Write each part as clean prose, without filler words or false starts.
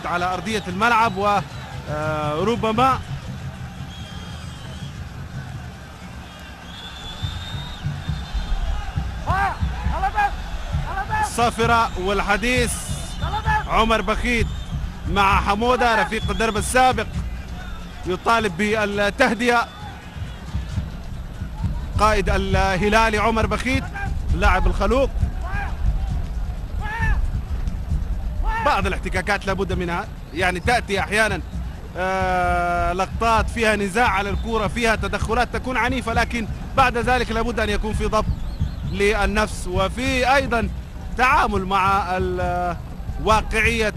على أرضية الملعب وربما الصافرة والحديث عمر بخيت مع حمودة رفيق الدرب السابق يطالب بالتهدئة. قائد الهلالي عمر بخيت لاعب الخلوق. بعض الاحتكاكات لابد منها، يعني تأتي أحيانا لقطات فيها نزاع على الكرة، فيها تدخلات تكون عنيفة، لكن بعد ذلك لابد أن يكون في ضبط للنفس وفي أيضا تعامل مع واقعية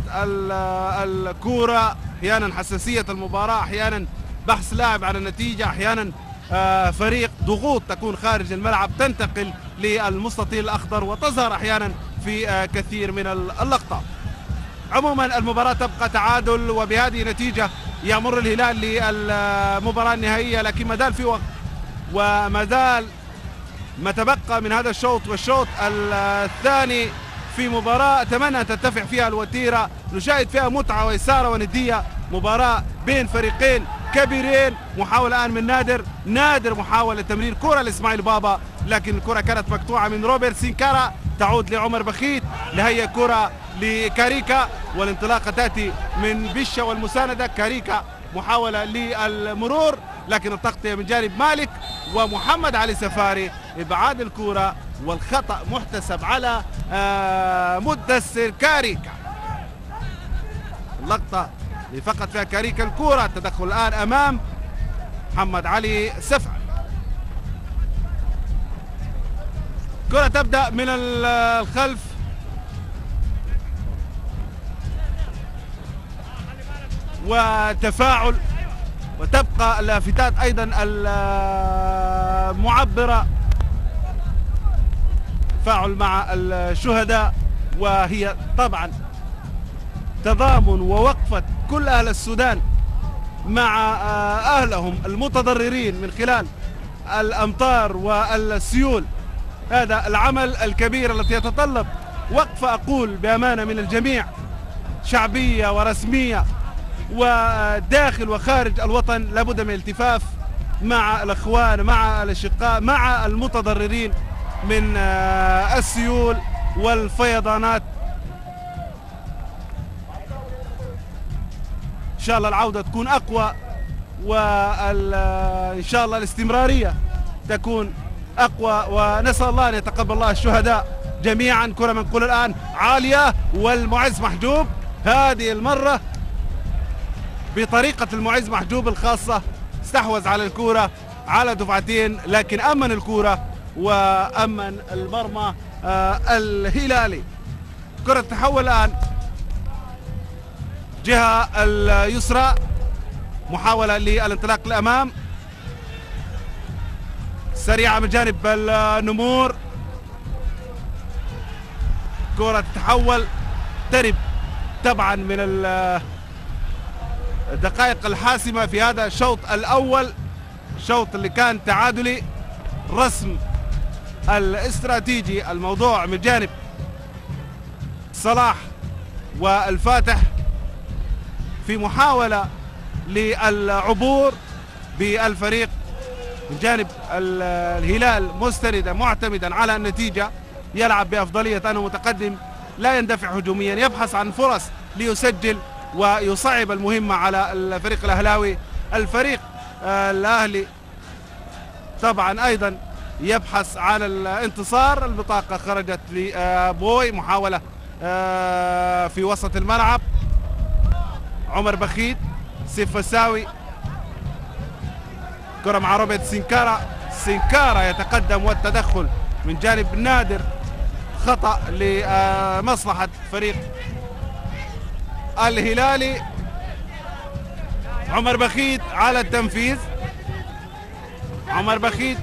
الكرة، أحيانا حساسية المباراة، أحيانا بحث لاعب عن النتيجة، أحيانا فريق ضغوط تكون خارج الملعب تنتقل للمستطيل الأخضر وتظهر أحيانا في كثير من اللقطات. عموما المباراة تبقى تعادل، وبهذه النتيجة يمر الهلال للمباراة النهائية، لكن ما زال في وقت وما زال ما تبقى من هذا الشوط والشوط الثاني في مباراة أتمنى أن ترتفع فيها الوتيرة، نشاهد فيها متعة وإثارة وندية، مباراة بين فريقين كبيرين. محاولة الآن من نادر محاولة تمرير كرة لإسماعيل بابا، لكن الكرة كانت مقطوعة من روبرت سينكارا، تعود لعمر بخيت لهي كرة لكاريكا، والانطلاقة تأتي من بشة والمساندة. كاريكا محاولة للمرور، لكن التغطية من جانب مالك ومحمد علي سفاري، إبعاد الكرة والخطأ محتسب على مدثر كاريكا. اللقطة اللي فقد فيها كاريكا الكرة، التدخل الآن أمام محمد علي سفاري. كرة تبدأ من الخلف وتفاعل، وتبقى اللافتات أيضا المعبرة، تفاعل مع الشهداء، وهي طبعا تضامن ووقفة كل أهل السودان مع أهلهم المتضررين من خلال الأمطار والسيول. هذا العمل الكبير الذي يتطلب وقفة أقول بأمانة من الجميع، شعبية ورسمية وداخل وخارج الوطن. لابد من الالتفاف مع الأخوان، مع الأشقاء، مع المتضررين من السيول والفيضانات. إن شاء الله العودة تكون أقوى، وإن شاء الله الاستمرارية تكون أقوى، ونسأل الله أن يتقبل الله الشهداء جميعا. كرة منقولة الآن عالية والمعز محجوب، هذه المرة بطريقة المعز محجوب الخاصة، استحوذ على الكرة على دفعتين، لكن أمن الكرة وأمن المرمى الهلالي. كرة تحول الآن جهة اليسرى، محاولة للانطلاق للأمام سريعة من جانب النمور. كرة تتحول ترب طبعا من الدقائق الحاسمة في هذا الشوط الأول، الشوط اللي كان تعادلي. رسم الاستراتيجي الموضوع من جانب صلاح والفاتح في محاولة للعبور بالفريق من جانب الهلال، مستندا معتمدا على النتيجة، يلعب بأفضلية أنه متقدم، لا يندفع هجوميا، يبحث عن فرص ليسجل ويصعب المهمة على الفريق الأهلاوي. الفريق الأهلي طبعا أيضا يبحث عن الانتصار. البطاقة خرجت لبوي، محاولة في وسط الملعب. عمر بخيت، سيف فساوي، كرة مع روبرت سينكارا يتقدم، والتدخل من جانب نادر، خطأ لمصلحة فريق الهلالي. عمر بخيت على التنفيذ، عمر بخيت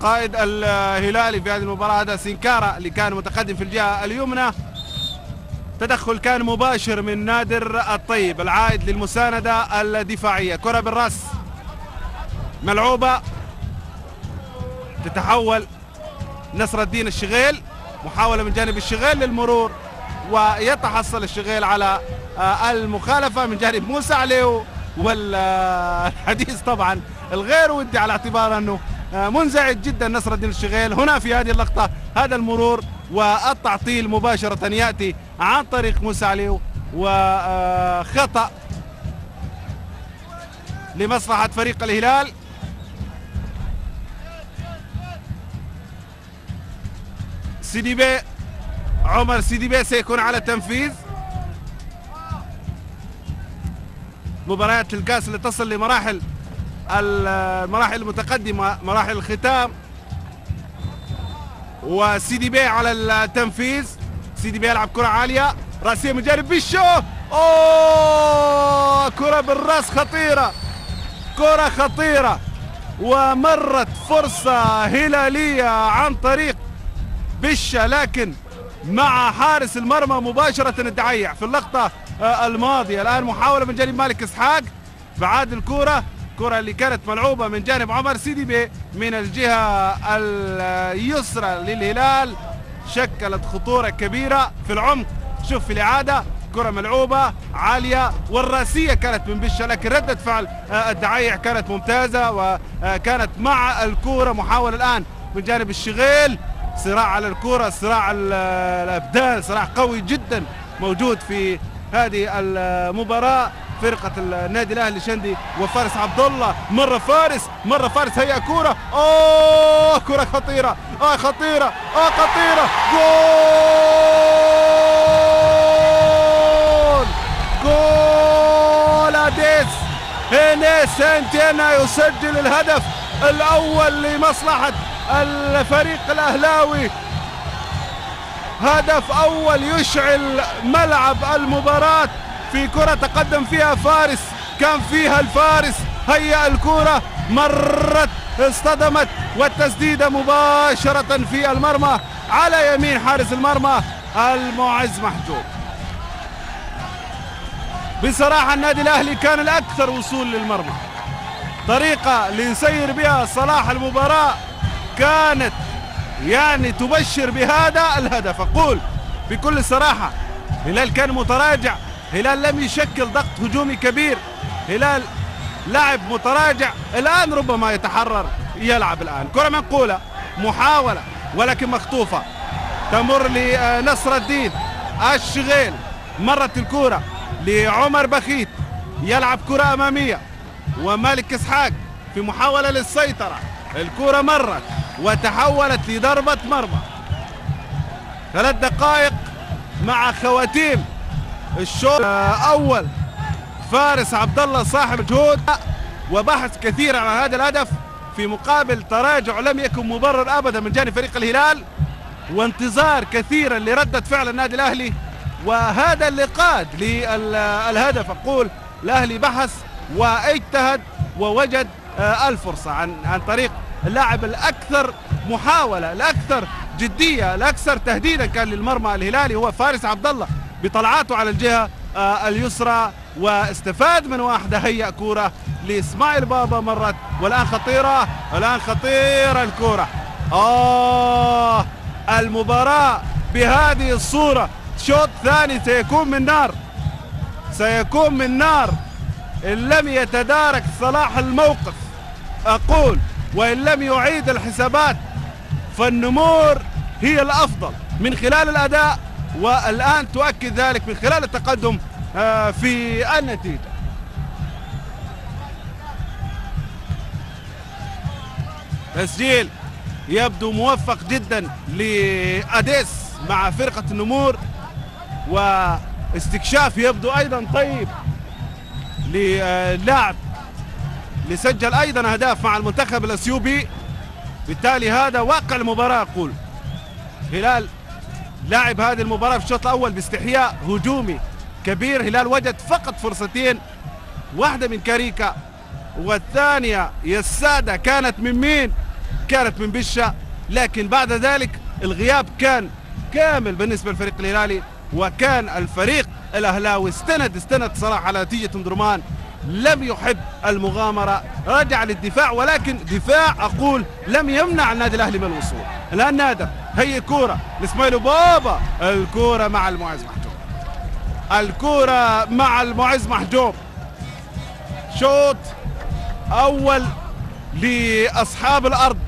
قائد الهلالي في هذه المباراة. هذا سينكارا اللي كان متقدم في الجهة اليمنى، تدخل كان مباشر من نادر الطيب العائد للمساندة الدفاعية. كرة بالراس ملعوبة تتحول نصر الدين الشغيل، محاولة من جانب الشغيل للمرور ويتحصل الشغيل على المخالفة من جانب موسى عليه. والحديث طبعا الغير ودي على اعتبار أنه منزعج جدا نصر الدين الشغيل هنا في هذه اللقطة. هذا المرور والتعطيل مباشرة يأتي عن طريق موسى عليه، وخطأ لمصلحة فريق الهلال. سيديبي، عمر سيديبي سيكون على التنفيذ. مباريات الكاس اللي تصل لمراحل المراحل المتقدمة، مراحل الختام، وسيديبي على التنفيذ. سيديبي يلعب كرة عالية رأسية من جانب بيشو، كرة بالراس خطيرة، كرة خطيرة، ومرت فرصة هلالية عن طريق بشة، لكن مع حارس المرمى مباشرة الدعيع في اللقطة الماضية. الآن محاولة من جانب مالك إسحاق بعاد الكرة اللي كانت ملعوبة من جانب عمر سيديبي من الجهة اليسرى للهلال، شكلت خطورة كبيرة في العمق. شوف في الإعادة كرة ملعوبة عالية والراسية كانت من بشة، لكن ردة فعل الدعيع كانت ممتازة وكانت مع الكرة. محاولة الآن من جانب الشغيل، صراع على الكرة، صراع الأبدان، صراع قوي جدا موجود في هذه المباراة. فرقة النادي الأهلي شندي وفارس عبد الله، مرة فارس هيا كرة، كرة خطيرة، خطيرة، جول أديس إنيس سانتينا يسجل الهدف الأول لمصلحة الفريق الأهلاوي. هدف أول يشعل ملعب المباراة في كرة تقدم فيها فارس، كان فيها الفارس، هيأ الكرة، مرت، اصطدمت، والتسديدة مباشرة في المرمى على يمين حارس المرمى المعز محجوب. بصراحة النادي الأهلي كان الأكثر وصول للمرمى، طريقة ليسير بها صلاح المباراة كانت يعني تبشر بهذا الهدف. أقول بكل صراحة هلال كان متراجع، هلال لم يشكل ضغط هجومي كبير، هلال لعب متراجع. الآن ربما يتحرر، يلعب الآن كرة منقولة، محاولة ولكن مخطوفة، تمر لنصر الدين الشغيل، مرت الكرة لعمر بخيت، يلعب كرة أمامية، ومالك إسحاق في محاولة للسيطرة، الكرة مرت وتحولت لضربة مرمى. 3 دقائق مع خواتيم الشوط الأول. فارس عبد الله صاحب مجهود وبحث كثير عن هذا الهدف في مقابل تراجع لم يكن مبرر أبدا من جانب فريق الهلال، وانتظار كثيرا لردة فعل النادي الأهلي، وهذا اللي قاد للهدف. أقول الأهلي بحث واجتهد ووجد الفرصة عن طريق اللاعب الأكثر محاولة، الأكثر جدية، الأكثر تهديدا كان للمرمى الهلالي هو فارس عبد الله بطلعاته على الجهة اليسرى، واستفاد من واحدة، هيأ كرة لإسماعيل بابا مرت، والآن خطيرة، الآن خطيرة الكرة. المباراة بهذه الصورة شوط ثاني سيكون من نار إن لم يتدارك صلاح الموقف. أقول وإن لم يعيد الحسابات فالنمور هي الأفضل من خلال الأداء، والآن تؤكد ذلك من خلال التقدم في النتيجة. تسجيل يبدو موفق جدا لأديس مع فرقة النمور، واستكشاف يبدو أيضا طيب للاعب اللي سجل أيضا أهداف مع المنتخب الأثيوبي. بالتالي هذا واقع المباراة. أقول هلال لاعب هذه المباراة في الشوط الأول باستحياء هجومي كبير. هلال وجد فقط فرصتين، واحدة من كاريكا والثانية يسادة كانت من مين؟ كانت من بشة، لكن بعد ذلك الغياب كان كامل بالنسبة للفريق الهلالي، وكان الفريق الأهلاوي استند صراحة على نتيجة درمان لم يحب المغامرة، رجع للدفاع، ولكن دفاع أقول لم يمنع النادي الأهلي من الوصول. الآن نادر، هي كورة لإسماعيل بابا، الكورة مع المعز محجوب، الكورة مع المعز محجوب. شوط أول لأصحاب الأرض،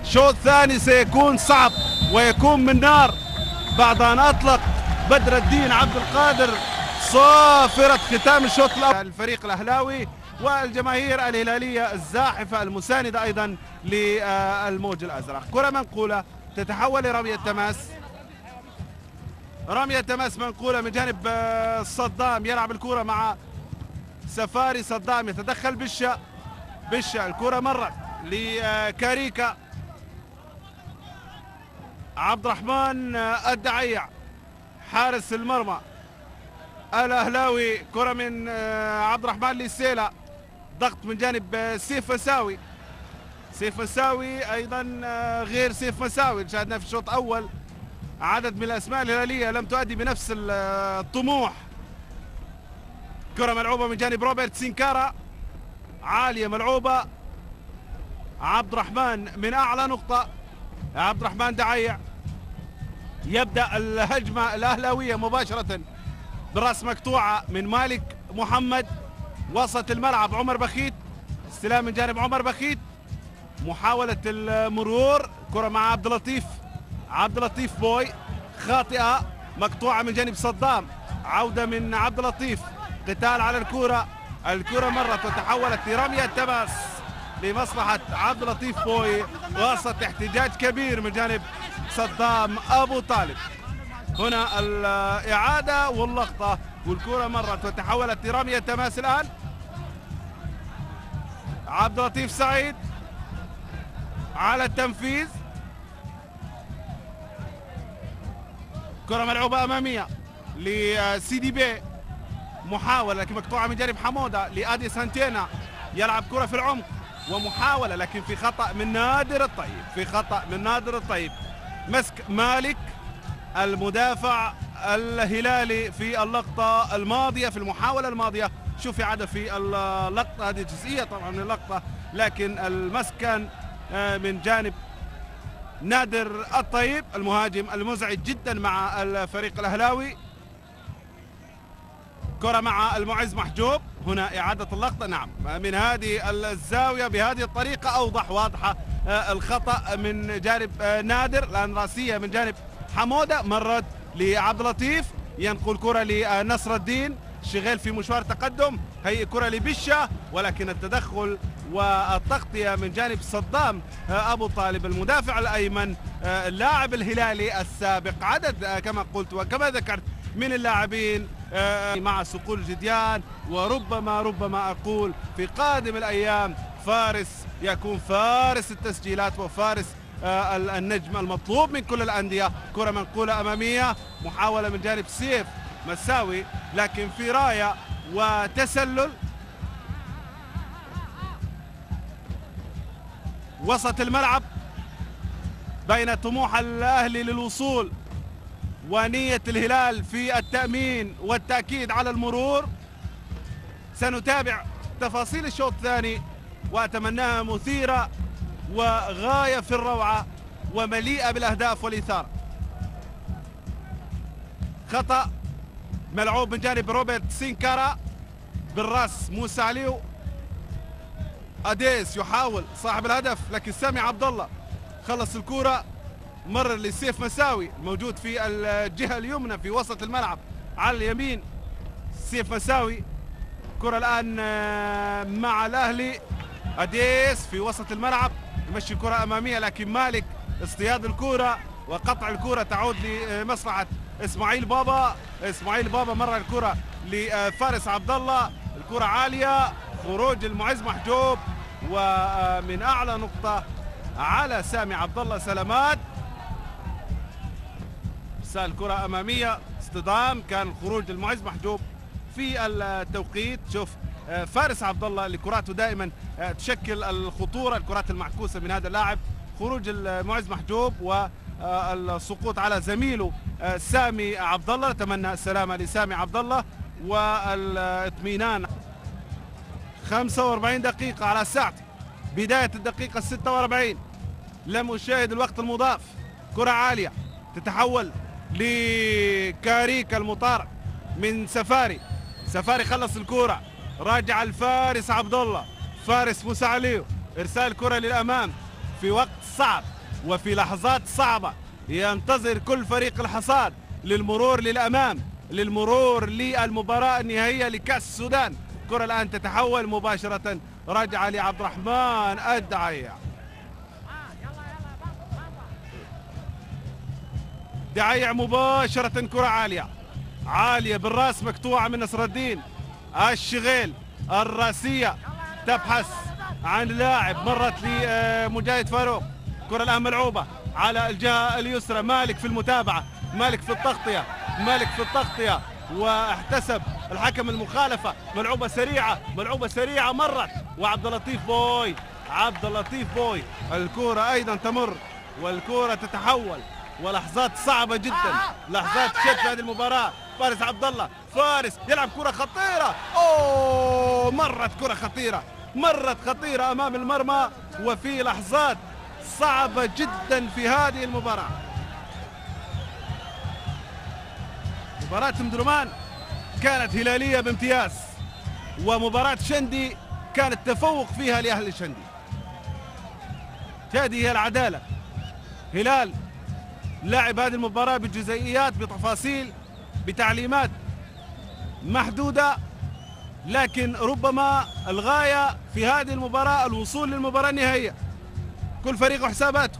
شوط ثاني سيكون صعب ويكون من نار بعد أن أطلق بدر الدين عبد القادر صافرة ختام الشوط الأول. الفريق الأهلاوي والجماهير الهلالية الزاحفة المساندة أيضا للموج الأزرق. كرة منقولة تتحول لرمية تماس، رمية تماس منقولة من جانب صدام، يلعب الكرة مع سفاري، صدام يتدخل بشة، الكرة مرت لكاريكا، عبد الرحمن الدعيع حارس المرمى الأهلاوي، كرة من عبد الرحمن لسيلا، ضغط من جانب سيف مساوي، سيف مساوي أيضا غير سيف مساوي شاهدنا في الشوط الأول عدد من الأسماء الهلالية لم تؤدي بنفس الطموح. كرة ملعوبة من جانب روبرت سينكارا، عالية ملعوبة، عبد الرحمن من أعلى نقطة، عبد الرحمن دعيع يبدأ الهجمة الأهلاوية مباشرة براس مقطوعة من مالك محمد، وسط الملعب عمر بخيت، استلام من جانب عمر بخيت، محاولة المرور، كرة مع عبد اللطيف، عبد اللطيف بوي خاطئة، مقطوعة من جانب صدام، عودة من عبد اللطيف، قتال على الكرة، الكرة مرت وتحولت لرمية تماس لمصلحة عبد اللطيف بوي، وسط احتجاج كبير من جانب صدام أبو طالب. هنا الإعادة واللقطة، والكرة مرت وتحولت لرمية تماس. الآن عبد اللطيف سعيد على التنفيذ، كرة ملعوبة أمامية لسيدي بي، محاولة لكن مقطوعة من جانب حمودة لآدي سانتينا، يلعب كرة في العمق ومحاولة لكن في خطأ من نادر الطيب، في خطأ من نادر الطيب، مسك مالك المدافع الهلالي في اللقطة الماضية، في المحاولة الماضية، شوف إعادة في اللقطة، هذه جزئية طبعا من اللقطة، لكن المسك كان من جانب نادر الطيب المهاجم المزعج جدا مع الفريق الأهلاوي. كرة مع المعز محجوب، هنا إعادة اللقطة، نعم من هذه الزاوية بهذه الطريقة أوضح، واضحة الخطأ من جانب نادر. الآن راسية من جانب حمودة، مرت لعبد اللطيف، ينقل كرة لنصر الدين، شغال في مشوار تقدم، هي كرة لبشة، ولكن التدخل والتغطية من جانب صدام أبو طالب المدافع الأيمن اللاعب الهلالي السابق. عدد كما قلت وكما ذكرت من اللاعبين مع صقول جديان، وربما أقول في قادم الأيام فارس يكون فارس التسجيلات وفارس النجم المطلوب من كل الأندية. كرة منقولة أمامية، محاولة من جانب سيف مساوي، لكن في راية وتسلل وسط الملعب بين طموح الأهلي للوصول ونية الهلال في التأمين والتأكيد على المرور. سنتابع تفاصيل الشوط الثاني وأتمناها مثيرة وغاية في الروعة ومليئة بالأهداف والإثارة. خطأ ملعوب من جانب روبرت سينكارا بالراس موسى عليو، أديس يحاول صاحب الهدف لكن سامي عبد الله خلص الكرة، مر لسيف مساوي الموجود في الجهة اليمنى في وسط الملعب على اليمين، سيف مساوي. كرة الآن مع الأهلي، أديس في وسط الملعب يمشي كرة أمامية، لكن مالك اصطياد الكرة وقطع الكرة تعود لمصلحة إسماعيل بابا. إسماعيل بابا مر الكرة لفارس عبد الله، الكرة عالية، خروج المعز محجوب ومن أعلى نقطة على سامي عبد الله سلامات، سال كرة أمامية اصطدام، كان خروج المعز محجوب في التوقيت. شوف فارس عبد الله اللي كراته دائما تشكل الخطورة، الكرات المعكوسة من هذا اللاعب، خروج المعز محجوب والسقوط على زميله سامي عبد الله. نتمنى السلامة لسامي عبد الله. والاطمئنان. 45 دقيقة على الساعة، بداية الدقيقة 46. لم أشاهد الوقت المضاف. كرة عالية تتحول لكاريكا المطارع من سفاري. سفاري خلص الكرة، راجع الفارس عبد الله، فارس موسى عليو، إرسال كرة للأمام في وقت صعب وفي لحظات صعبة. ينتظر كل فريق الحصاد للمرور للأمام، للمرور للمباراة النهائية لكأس السودان. الكرة الآن تتحول مباشرة، راجعة لعبد الرحمن الدعيع. دعيع مباشرة، كرة عالية عالية بالراس، مقطوعة من نصر الدين الشغيل. الراسية تبحث عن لاعب، مرت لمجاهد فاروق. الكرة الآن ملعوبة على الجهة اليسرى، مالك في المتابعة، مالك في التغطية، مالك في التغطية، واحتسب الحكم المخالفة. ملعوبة سريعة، ملعوبة سريعة، مرت، وعبد اللطيف بوي، عبد اللطيف بوي. الكرة أيضا تمر والكرة تتحول، ولحظات صعبة جدا، لحظات شد في هذه المباراة. فارس عبد الله، فارس يلعب كرة خطيرة، أوه مرت كرة خطيرة، مرت خطيرة أمام المرمى، وفي لحظات صعبة جدا في هذه المباراة. مباراة مدرمان كانت هلالية بامتياز، ومباراة شندي كانت تفوق فيها لأهل شندي. هذه هي العدالة. هلال لعب هذه المباراة بجزئيات، بتفاصيل، بتعليمات محدودة، لكن ربما الغاية في هذه المباراة الوصول للمباراة النهائية. كل فريق وحساباته،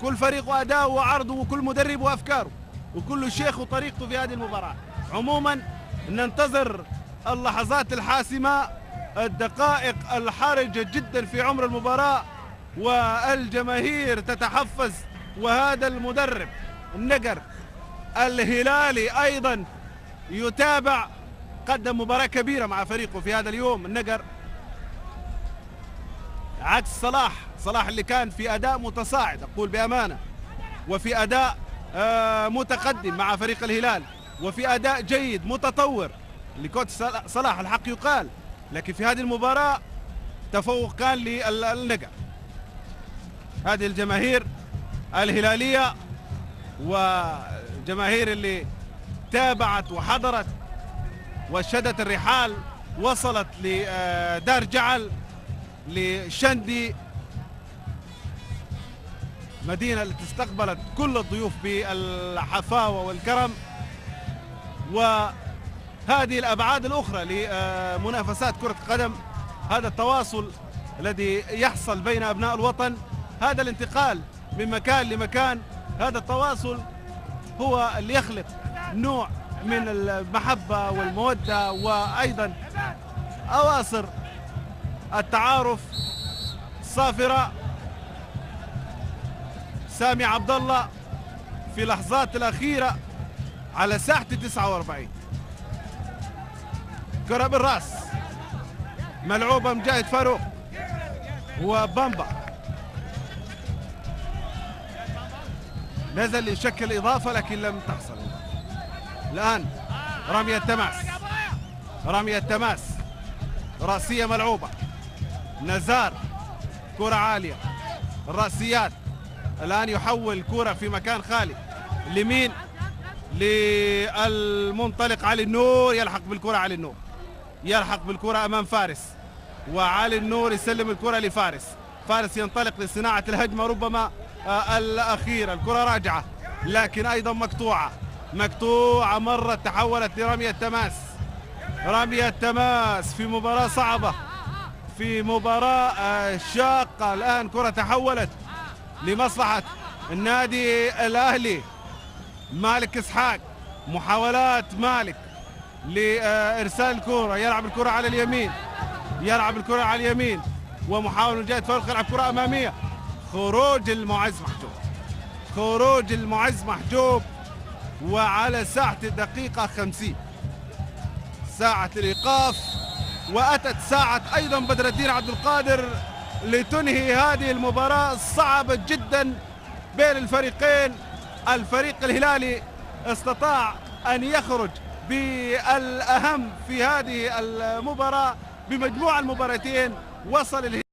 كل فريق وأداؤه وعرضه، وكل مدرب وأفكاره، وكل شيخ وطريقته في هذه المباراة. عموما ننتظر اللحظات الحاسمة، الدقائق الحرجة جدا في عمر المباراة، والجماهير تتحفز. وهذا المدرب النقر الهلالي أيضا يتابع، قدم مباراة كبيرة مع فريقه في هذا اليوم. النقر عكس صلاح اللي كان في أداء متصاعد، أقول بأمانة، وفي أداء متقدم مع فريق الهلال، وفي أداء جيد متطور لكوتش صلاح، الحق يقال. لكن في هذه المباراة تفوق كان للنقر. هذه الجماهير الهلالية والجماهير اللي تابعت وحضرت وشدت الرحال، وصلت لدار جعل لشندي، مدينة التي استقبلت كل الضيوف بالحفاوة والكرم. وهذه الأبعاد الأخرى لمنافسات كرة القدم، هذا التواصل الذي يحصل بين أبناء الوطن، هذا الانتقال من مكان لمكان، هذا التواصل هو اللي يخلق نوع من المحبة والمودة، وأيضا أواصر التعارف الصافرة. سامي عبد الله في لحظات الأخيرة على ساحة 49، كرة بالراس ملعوبة مجاهد فاروق وبامبا، نزل يشكل إضافة لكن لم تحصل. الآن رمية التماس، رأسية ملعوبة، نزار، كرة عالية، الرأسيات. الآن يحول كرة في مكان خالي اليمين للمنطلق علي النور، يلحق بالكرة علي النور، يلحق بالكرة أمام فارس، وعلي النور يسلم الكرة لفارس. فارس ينطلق لصناعة الهجمة ربما الأخيرة. الكرة راجعة لكن أيضا مقطوعة مرة، تحولت لرمية تماس. رمية تماس في مباراة صعبة، في مباراة شاقة. الآن كرة تحولت لمصلحة النادي الأهلي. مالك إسحاق، محاولات مالك لإرسال الكرة، يلعب الكرة على اليمين، ومحاولة مجاهد فاروق يلعب كرة أمامية. خروج المعز محجوب، وعلى ساعة الدقيقة 50 ساعة الإيقاف، وأتت ساعة أيضا بدر الدين عبد القادر لتنهي هذه المباراة الصعبة جدا بين الفريقين. الفريق الهلالي استطاع أن يخرج بالأهم في هذه المباراة بمجموع المباراتين. وصل